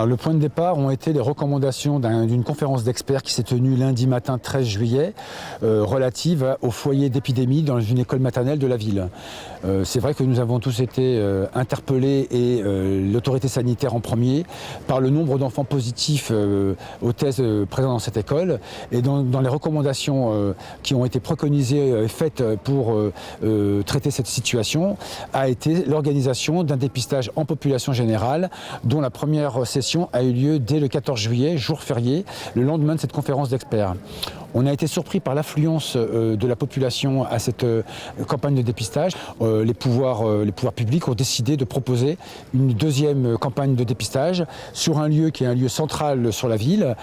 Alors, le point de départ ont été les recommandations d'une conférence d'experts qui s'est tenue lundi matin 13 juillet relative au foyer d'épidémie dans une école maternelle de la ville. C'est vrai que nous avons tous été interpellés et l'autorité sanitaire en premier par le nombre d'enfants positifs aux thèses présents dans cette école et dans les recommandations qui ont été préconisées et faites pour traiter cette situation a été l'organisation d'un dépistage en population générale dont la première session a eu lieu dès le 14 juillet, jour férié, le lendemain de cette conférence d'experts. On a été surpris par l'affluence de la population à cette campagne de dépistage. Les pouvoirs publics ont décidé de proposer une deuxième campagne de dépistage sur un lieu qui est un lieu central sur la ville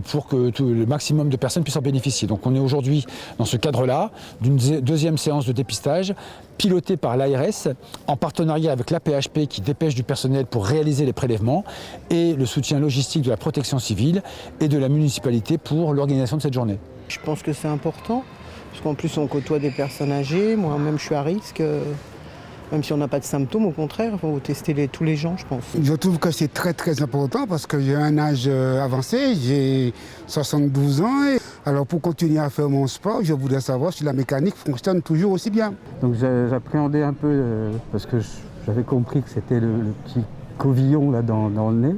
pour que le maximum de personnes puissent en bénéficier. Donc on est aujourd'hui dans ce cadre-là d'une deuxième séance de dépistage pilotée par l'ARS en partenariat avec l'AP-HP qui dépêche du personnel pour réaliser les prélèvements et le soutien logistique de la protection civile et de la municipalité pour l'organisation de cette journée. Je pense que c'est important, parce qu'en plus on côtoie des personnes âgées, moi-même je suis à risque, même si on n'a pas de symptômes, au contraire, il faut tester tous les gens, je pense. Je trouve que c'est très très important parce que j'ai un âge avancé, j'ai 72 ans. Alors pour continuer à faire mon sport, je voudrais savoir si la mécanique fonctionne toujours aussi bien. Donc j'appréhendais un peu, parce que j'avais compris que c'était le petit covillon là dans le nez.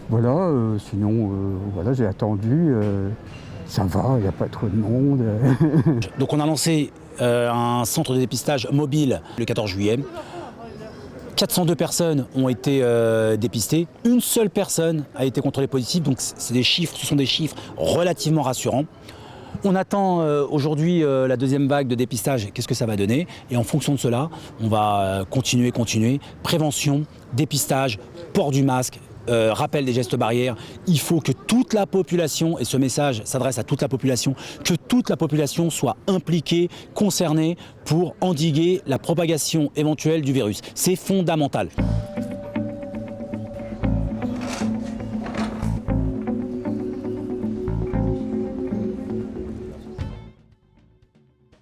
Voilà, sinon voilà, j'ai attendu. Ça va, il n'y a pas trop de monde. Donc on a lancé un centre de dépistage mobile le 14 juillet. 402 personnes ont été dépistées. Une seule personne a été contrôlée positive, donc ce sont des chiffres relativement rassurants. On attend aujourd'hui la deuxième vague de dépistage, qu'est-ce que ça va donner? Et en fonction de cela, on va continuer. Prévention, dépistage, port du masque, rappel des gestes barrières. Il faut que toute la population, et ce message s'adresse à toute la population, que toute la population soit impliquée, concernée pour endiguer la propagation éventuelle du virus. C'est fondamental.